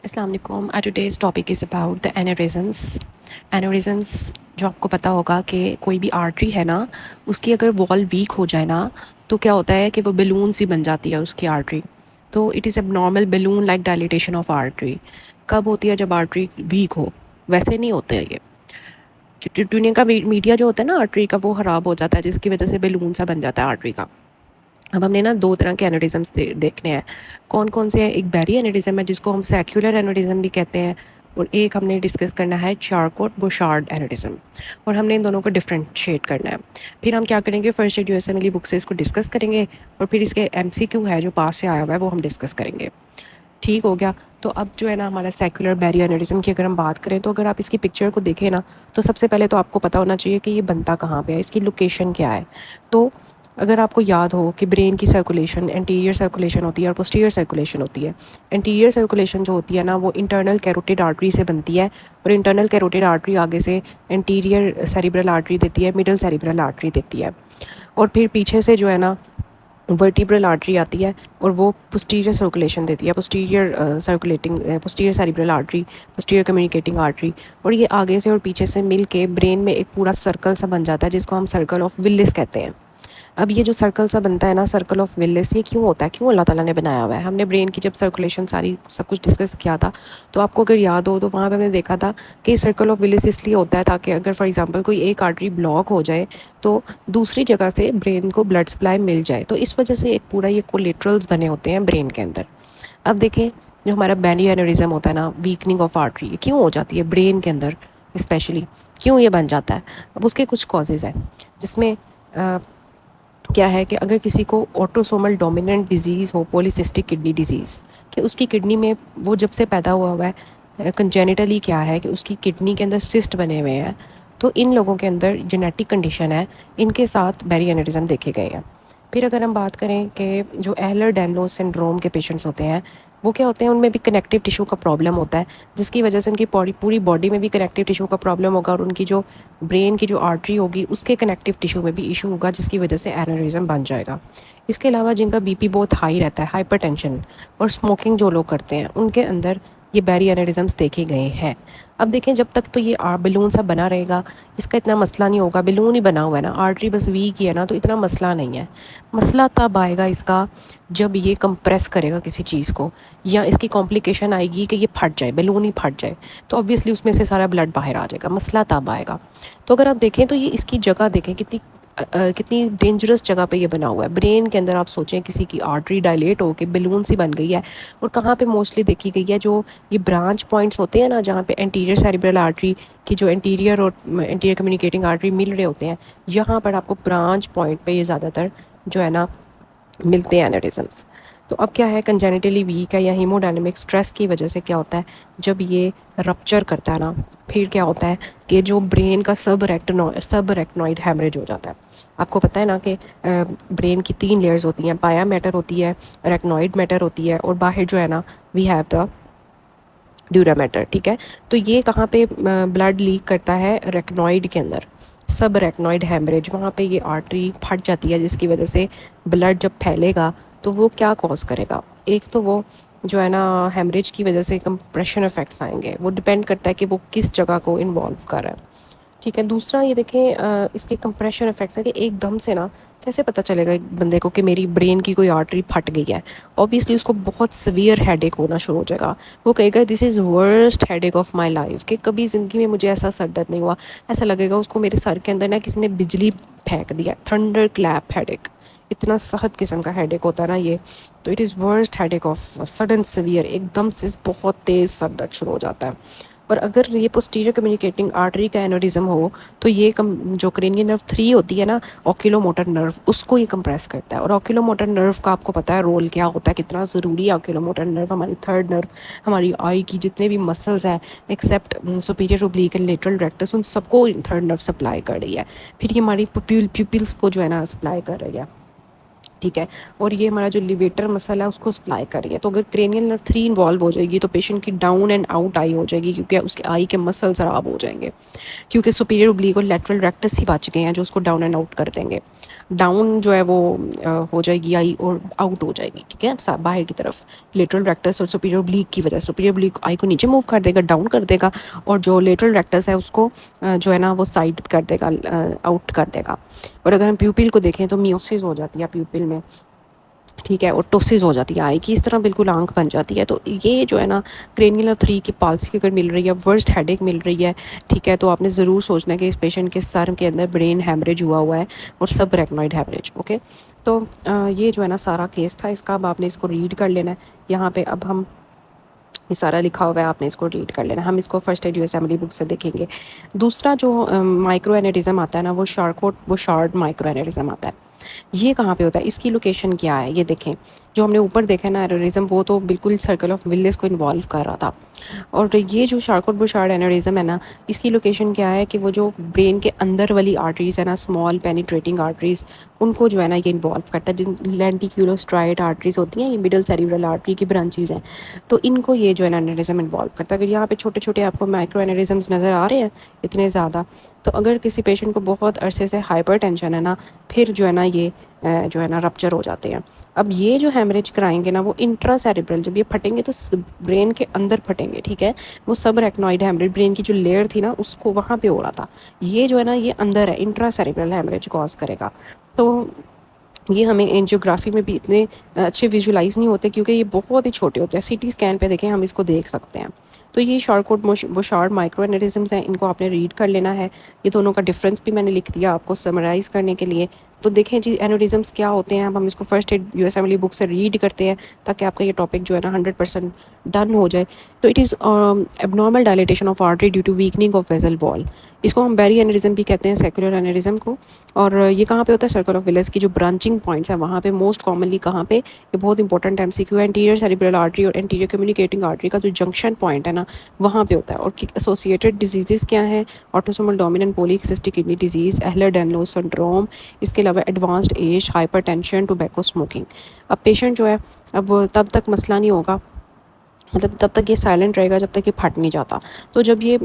अस्सलाम वालेकुम। Today's topic is about the aneurysms. Aneurysms जो आपको पता होगा कि कोई भी आर्टरी है ना, उसकी अगर वॉल वीक हो जाए ना, तो क्या होता है कि वो बलून सी बन जाती है उसकी आर्टरी। तो it is abnormal balloon like dilatation of artery. कब होती है? जब आर्टरी वीक हो। वैसे नहीं होते है ये। दुनिया का मीडिया जो होता है ना आर्टरी का, वो ख़राब हो जाता है, जिसकी वजह से बलून सा बन जाता है आर्टरी का। अब हमने ना दो तरह के एनेरिज़म्स देखने हैं। कौन कौन से हैं? एक बैरी एनेरिज़म है जिसको हम सेक्युलर एनेरिज़म भी कहते हैं, और एक हमने डिस्कस करना है चारकोट बुशार्ड एनेरिज़म, और हमने इन दोनों को डिफ्रेंशिएट करना है। फिर हम क्या करेंगे, फर्स्ट एड यूएसएमएल बुक से इसको डिस्कस करेंगे, और फिर इसके एमसीक्यू है जो पास से आया हुआ है वो हम डिस्कस करेंगे। ठीक हो गया। तो अब जो है ना हमारा सेक्युलर बैरी एनेरिज़म की अगर हम बात करें, तो अगर आप इसकी पिक्चर को देखें ना, तो सबसे पहले तो आपको पता होना चाहिए कि ये बनता कहाँ पे है, इसकी लोकेशन क्या है। तो अगर आपको याद हो कि ब्रेन की सर्कुलेशन एंटीरियर सर्कुलेशन होती है और पोस्टीरियर सर्कुलेशन होती है। एंटीरियर सर्कुलेशन जो होती है ना, वो इंटरनल कैरोटिड आर्टरी से बनती है, और इंटरनल कैरोटिड आर्टरी आगे से एंटीरियर सेरिब्रल आर्टरी देती है, मिडल सेरिब्रल आर्टरी देती है, और फिर पीछे से जो है ना वर्टिब्रल आर्टरी आती है, और वो पोस्टीरियर सर्कुलेशन देती है, posterior cerebral artery, posterior communicating artery, और ये आगे से और पीछे से मिल के ब्रेन में एक पूरा सर्कल सा बन जाता है, जिसको हम सर्कल ऑफ विलिस कहते हैं। अब ये जो सर्कल सा बनता है ना, सर्कल ऑफ विलिस, ये क्यों होता है? क्यों अल्लाह ताला ने बनाया हुआ है? हमने ब्रेन की जब सर्कुलेशन सारी सब कुछ डिस्कस किया था, तो आपको अगर याद हो तो वहाँ पे हमने देखा था कि सर्कल ऑफ विलिस इसलिए होता है ताकि अगर फॉर एग्जांपल कोई एक आर्टरी ब्लॉक हो जाए, तो दूसरी जगह से ब्रेन को ब्लड सप्लाई मिल जाए। तो इस वजह से एक पूरा ये कोलेट्रल्स बने होते हैं ब्रेन के अंदर। अब देखें, जो हमारा बैनी एनेरिज्म होता है ना, वीकनिंग ऑफ आर्टरी, ये क्यों हो जाती है ब्रेन के अंदर स्पेशली? क्यों ये बन जाता है? अब उसके कुछ कॉजेज़ हैं, जिसमें क्या है कि अगर किसी को ऑटोसोमल डोमिनेंट डिजीज़ हो, पॉलीसिस्टिक किडनी डिजीज़, कि उसकी किडनी में वो जब से पैदा हुआ है, कंजेनिटली क्या है कि उसकी किडनी के अंदर सिस्ट बने हुए हैं, तो इन लोगों के अंदर जेनेटिक कंडीशन है, इनके साथ बैरी एनेरिज्म देखे गए हैं। फिर अगर हम बात करें कि जो एहलर डैनलोस सिंड्रोम के पेशेंट्स होते हैं, वो क्या होते हैं, उनमें भी कनेक्टिव टिश्यू का प्रॉब्लम होता है, जिसकी वजह से उनकी पूरी बॉडी में भी कनेक्टिव टिश्यू का प्रॉब्लम होगा, और उनकी जो ब्रेन की जो आर्टरी होगी उसके कनेक्टिव टिश्यू में भी इशू होगा, जिसकी वजह से एनेरिज्म बन जाएगा। इसके अलावा जिनका बीपी बहुत हाई रहता है, हाइपरटेंशन और स्मोकिंग जो लोग करते हैं, उनके अंदर ये बैरी एनेरिज्म्स देखे गए हैं। अब देखें, जब तक तो ये बलून सा बना रहेगा, इसका इतना मसला नहीं होगा। बलून ही बना हुआ है ना, आर्टरी बस वीक ही है ना, तो इतना मसला नहीं है। मसला तब आएगा इसका जब ये कंप्रेस करेगा किसी चीज़ को, या इसकी कॉम्प्लिकेशन आएगी कि ये फट जाए, बलून ही फट जाए, तो ऑब्वियसली उसमें से सारा ब्लड बाहर आ जाएगा। मसला तब आएगा। तो अगर आप देखें तो ये इसकी जगह देखें कितनी डेंजरस जगह पे ये बना हुआ है। ब्रेन के अंदर आप सोचें किसी की आर्टरी डायलेट हो के बलून सी बन गई है, और कहाँ पे मोस्टली देखी गई है, जो ये ब्रांच पॉइंट्स होते हैं ना, जहाँ पे एंटीरियर सेरिब्रल आर्टरी की जो एंटीरियर और एंटीरियर कम्युनिकेटिंग आर्टरी मिल रहे होते हैं, यहाँ पर आपको ब्रांच पॉइंट पे ये ज़्यादातर जो है ना मिलते हैं एनेरिज्म्स। तो अब क्या है, कंजेनिटली वीक है या हीमोडायनेमिक स्ट्रेस की वजह से क्या होता है, जब ये रप्चर करता है ना, फिर क्या होता है कि जो ब्रेन का सब रेक्टनॉइड हैमरेज हो जाता है। आपको पता है ना कि ब्रेन की 3 लेयर्स होती हैं, पाया मैटर होती है, रेक्नॉइड मैटर होती है, और बाहर जो है ना we have the dura mater. ठीक है, तो ये कहाँ पे ब्लड लीक करता है? रेक्नॉइड के अंदर, सब रेक्नॉइड हैमरेज, वहाँ पे ये आर्टरी फट जाती है, जिसकी वजह से ब्लड जब फैलेगा तो वो क्या कॉज करेगा? एक तो वो जो है ना हैमरेज की वजह से कंप्रेशन इफेक्ट्स आएंगे, वो डिपेंड करता है कि वो किस जगह को इन्वॉल्व कर रहा है। ठीक है, दूसरा ये देखें, इसके कंप्रेशन इफेक्ट्स है कि एकदम से ना कैसे पता चलेगा एक बंदे को कि मेरी ब्रेन की कोई आर्टरी फट गई है? ऑब्वियसली उसको बहुत सीवियर हेडेक होना शुरू हो जाएगा। वो कहेगा this is worst headache of my life, कि कभी ज़िंदगी में मुझे ऐसा सर दर्द नहीं हुआ। ऐसा लगेगा उसको मेरे सर के अंदर ना किसी ने बिजली फेंक दिया, थंडर क्लैप हेडेक। इतना सख्त किस्म का हेडेक होता है ना ये। तो it is worst headache of sudden severe, एकदम से बहुत तेज़ सर दर्द शुरू हो जाता है। और अगर ये पोस्टीरियर कम्युनिकेटिंग आर्टरी का एनोरिज्म हो, तो ये जो क्रेनियल नर्व 3 होती है ना, ऑक्यूलोमोटर नर्व, उसको ये कंप्रेस करता है। और ऑक्यूलोमोटर नर्व का आपको पता है रोल क्या होता है, कितना ज़रूरी है ऑक्यूलोमोटर नर्व। हमारी थर्ड नर्व, हमारी आई की जितने भी मसल्स हैं except superior oblique and lateral rectus, उन सबको थर्ड नर्व सप्लाई कर रही है। फिर ये हमारी प्यूपिल्स को जो है ना सप्लाई कर रही है। ठीक है। और ये हमारा जो लिवेटर मसल है उसको सप्लाई कर रही है। तो अगर क्रेनियल नर्व 3 इन्वॉल्व हो जाएगी तो पेशेंट की डाउन एंड आउट आई हो जाएगी, क्योंकि उसके आई के मसल ख़राब हो जाएंगे, क्योंकि सुपीरियर ओब्लिक और लेटरल रेक्टस ही बच गए हैं जो उसको डाउन एंड आउट कर देंगे। डाउन जो है वो हो जाएगी आई और आउट हो जाएगी, ठीक है, बाहर की तरफ। लेटरल रेक्टस और सुपीरियर ओब्लिक की वजह से सुपीरियर ओब्लिक आई को नीचे मूव कर देगा, डाउन कर देगा, और जो लेटरल रेक्टस है उसको जो है ना वो साइड कर देगा, आउट कर देगा। और अगर हम प्यूपिल को देखें तो मियोसिस हो जाती है प्यूपिल में, ठीक है, और टोसिस हो जाती है आई की, इस तरह बिल्कुल आंख बन जाती है। तो ये जो है ना क्रेनियल नर्व 3 की पाल्सी अगर मिल रही है, वर्स्ट हेडेक मिल रही है, ठीक है, तो आपने ज़रूर सोचना है कि इस पेशेंट के सर के अंदर ब्रेन हैमरेज हुआ है और सब रेक्नॉइड हैमरेज। ओके, तो ये जो है ना सारा केस था इसका। अब आपने इसको रीड कर लेना है यहाँ पे। अब हम ये सारा लिखा हुआ है, आपने इसको रीड कर लेना। हम इसको फर्स्ट एड यूएसएमएल बुक से देखेंगे। दूसरा जो माइक्रो एनेरिज्म आता है ना, वो शार्ड माइक्रो एनेरिज्म आता है। ये कहाँ पे होता है, इसकी लोकेशन क्या है, ये देखें। जो हमने ऊपर देखा है ना एनेरिज्म, वो तो बिल्कुल सर्कल ऑफ विलिस को इन्वॉल्व कर रहा था। और ये जो शार्कोट बुशार्ड एनेरिज्म है ना, इसकी लोकेशन क्या है कि वो जो ब्रेन के अंदर वाली आर्टरीज है ना, स्मॉल पेनिट्रेटिंग आर्टरीज, उनको जो है ना ये इन्वॉल्व करता है। जिन लेंटिक्यूलोस्ट्राइड आर्टरीज होती हैं, ये मिडल सेरिब्रल आर्टरी की ब्रांचेज हैं, तो इनको ये जो है ना एनेरिज्म इन्वॉल्व करता है। अगर यहाँ पे छोटे छोटे आपको माइक्रो एनेरिज्म्स नज़र आ रहे हैं इतने ज़्यादा, तो अगर किसी पेशेंट को बहुत अरसे से हाइपर टेंशन है ना, फिर जो है ना ये जो है ना रप्चर हो जाते हैं। अब ये जो हेमरेज कराएंगे ना, वो इंट्रा सेरिब्रल, जब ये फटेंगे तो ब्रेन के अंदर फटेंगे, ठीक है। वो सब रेक्नॉइड हेमरेज, ब्रेन की जो लेयर थी ना उसको वहाँ पे हो रहा था। ये जो है ना ये अंदर है, इंट्रा सेरिब्रल हेमरेज कॉज करेगा। तो ये हमें एंजियोग्राफी में भी इतने अच्छे विजुलाइज नहीं होते, क्योंकि ये बहुत ही छोटे होते हैं। सीटी स्कैन पे देखें हम इसको देख सकते हैं। तो ये शार्कोट बुशार्ड माइक्रो एनेरिज्म्स हैं, इनको आपने रीड कर लेना है। ये दोनों का डिफरेंस भी मैंने लिख दिया आपको समराइज़ करने के लिए। तो देखें जी एनेरिज्म्स क्या होते हैं। अब हम इसको फर्स्ट एड यूएसएमएल बुक से रीड करते हैं, ताकि आपका ये टॉपिक जो है ना 100% डन हो जाए। तो it is abnormal dilatation of artery due to weakening of vessel wall. इसको हम बेरी एनेरिज्म भी कहते हैं, सेक्युलर एनेरिज्म को। और ये कहाँ पे होता है, सर्कल ऑफ विलिस की जो ब्रांचिंग पॉइंट्स हैं वहाँ पे मोस्ट कॉमनली। कहाँ पे, ये बहुत इंपॉर्टेंट एमसीक्यू है। एंटीरियर सेरिब्रल आर्टरी और एंटीरियर कम्युनिकेटिंग आर्टरी का जो जंक्शन पॉइंट है ना, वहाँ पे होता है। और एसोसिएटेड डिजीज़ क्या हैं, autosomal dominant polycystic kidney diseases, Ehlers Danlos syndrome, इसके अलावा advanced age, hypertension, tobacco smoking. अब पेशेंट जो है, अब तब तक मसला नहीं होगा, मतलब तब तक ये साइलेंट रहेगा जब तक ये फट नहीं जाता। तो जब ये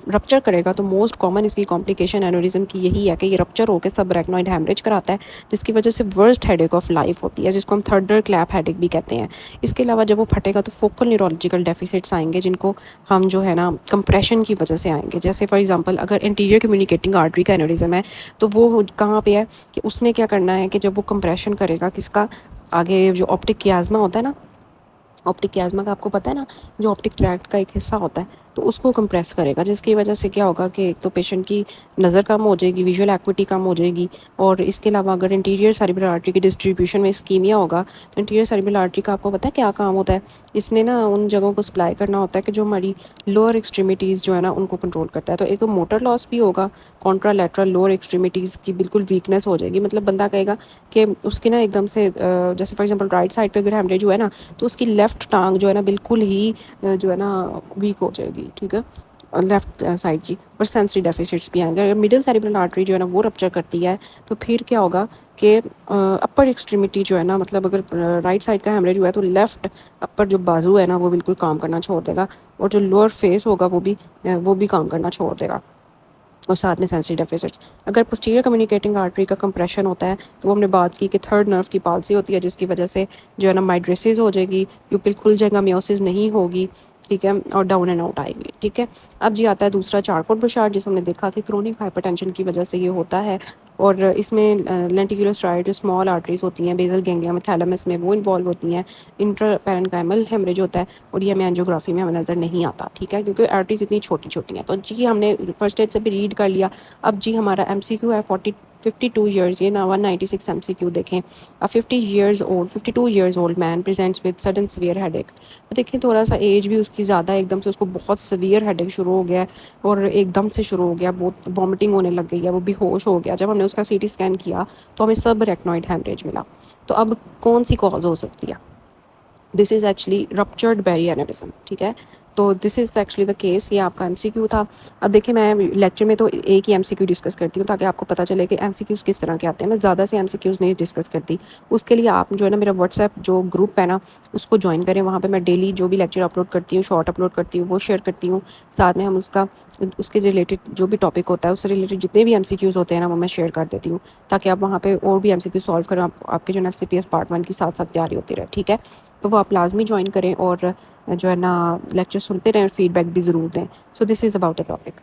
रप्चर करेगा तो मोस्ट कॉमन इसकी कॉम्प्लिकेशन एनेरिज्म की यही है कि ये रप्चर होकर सब रेक्नॉइड हैमरेज कराता है, जिसकी वजह से वर्स्ट हेडेक ऑफ लाइफ होती है, जिसको हम थर्डर क्लैप हेडेक भी कहते हैं। इसके अलावा जब वो फटेगा तो फोकल न्यूरोलॉजिकल डेफिसिट्स आएंगे, जिनको हम जो है ना कंप्रेशन की वजह से आएंगे। जैसे फॉर एग्जांपल अगर इंटीरियर कम्युनिकेटिंग आर्टरी का एनेरिज्म है, तो वो कहाँ पे है कि उसने क्या करना है कि जब वो कंप्रेशन करेगा किसका, आगे जो ऑप्टिक कियाज्मा होता है ना, ऑप्टिक कियाज्मा का आपको पता है ना, जो ऑप्टिक ट्रैक्ट का एक हिस्सा होता है, तो उसको कंप्रेस करेगा, जिसकी वजह से क्या होगा कि एक तो पेशेंट की नज़र कम हो जाएगी, विजुअल एक्टिविटी कम हो जाएगी। और इसके अलावा अगर इंटीरियर सेरिब्रल आर्टरी की डिस्ट्रीब्यूशन में स्कीमिया होगा, तो इंटीरियर सेरिब्रल आर्टरी का आपको पता है क्या काम होता है, इसने ना उन जगहों को सप्लाई करना होता है कि जो हमारी लोअर एक्सट्रीमिटीज़ जो है ना उनको कंट्रोल करता है। तो एक तो मोटर लॉस भी होगा, कॉन्ट्रालैटरल लोअर एक्सट्रीमिटीज़ की बिल्कुल वीकनेस हो जाएगी। मतलब बंदा कहेगा कि उसकी ना एकदम से जैसे फॉर एग्जांपल राइट साइड पे अगर हेमरेज हुआ है ना, तो उसकी लेफ़्ट टांग जो है ना बिल्कुल ही जो है ना वीक हो जाएगी, ठीक है, लेफ़्ट साइड की। और सेंसरी डेफिसिट्स भी आएंगे। अगर मिडिल सेरिब्रल आर्टरी जो है ना वो रप्चर करती है, तो फिर क्या होगा कि अपर एक्सट्रीमिटी जो है ना, मतलब अगर राइट साइड का हेमरेज हुआ है तो लेफ़्ट अपर जो बाजू है ना वो बिल्कुल काम करना छोड़ देगा, और जो लोअर फेस होगा वो भी काम करना छोड़ देगा, और साथ में सेंसरी डेफिसिट्स। अगर पोस्टीरियर कम्युनिकेटिंग आर्टरी का कंप्रेशन होता है, तो वो हमने बात की कि थर्ड नर्व की पाल्सी होती है, जिसकी वजह से जो है ना माइड्रेसिस हो जाएगी, प्यूपिल खुल जाएगा, मियोसिस नहीं होगी, ठीक है, और डाउन एंड आउट आएगी, ठीक है। अब जी आता है दूसरा चारकोट बुशार्ड, जिसमें हमने देखा कि क्रोनिक हाइपरटेंशन की वजह से ये होता है। और इसमें लेंटिकुलोस्ट्राइड जो स्मॉल आर्टरीज होती हैं बेसल गैंग्लिया में, थैलेमस में, वो इन्वॉल्व होती हैं। इंट्रापेरेन्काइमल हेमरेज होता है, और ये हमें एंजियोग्राफी में हमें नज़र नहीं आता, ठीक है, क्योंकि आर्टरीज इतनी छोटी छोटी हैं। तो जी हमने फर्स्ट एड से भी रीड कर लिया। अब जी हमारा एमसीक्यू है 52 ईयर्स, ये ना 196 एमसीक्यू देखें। अ 52 years old man presents with sudden severe headache. तो देखें थोड़ा सा एज भी उसकी ज़्यादा है, एकदम से उसको बहुत सीवियर हेडेक शुरू हो गया है, और एकदम से शुरू हो गया, बहुत वॉमिटिंग होने लग गई है, वो बेहोश हो गया। जब हमने उसका सीटी स्कैन किया तो हमें सब रेक्नॉइड हेमरेज मिला। तो अब कौन सी कॉज हो सकती है, this is actually ruptured berry aneurysm, ठीक है। तो this is actually the case, ये आपका एमसीक्यू था। अब देखिए मैं लेक्चर में तो एक ही एमसीक्यू डिस्कस करती हूँ ताकि आपको पता चले कि एमसीक्यूज़ किस तरह के आते हैं। मैं ज़्यादा से एमसीक्यूज़ नहीं डिस्कस करती। उसके लिए आप जो है ना मेरा व्हाट्सएप जो ग्रुप है ना उसको ज्वाइन करें। वहाँ पे मैं डेली जो भी लेक्चर अपलोड करती हूँ, शॉर्ट अपलोड करती हूँ, वो शेयर करती हूँ। साथ में हम उसके रिलेटेड जो भी टॉपिक होता है उससे रिलेटेड जितने भी एमसीक्यूज़ होते हैं ना वो मैं शेयर कर देती हूँ, ताकि आप वहाँ पे और भी एमसीक्यू सॉल्व करें। आपके जो है एफसीपीएस पार्ट 1 की साथ साथ तैयारी होती रहे, ठीक है। तो वो आप लाजमी ज्वाइन करें और जो है ना लेक्चर सुनते रहें और फीडबैक भी ज़रूर दें। So this is about the topic.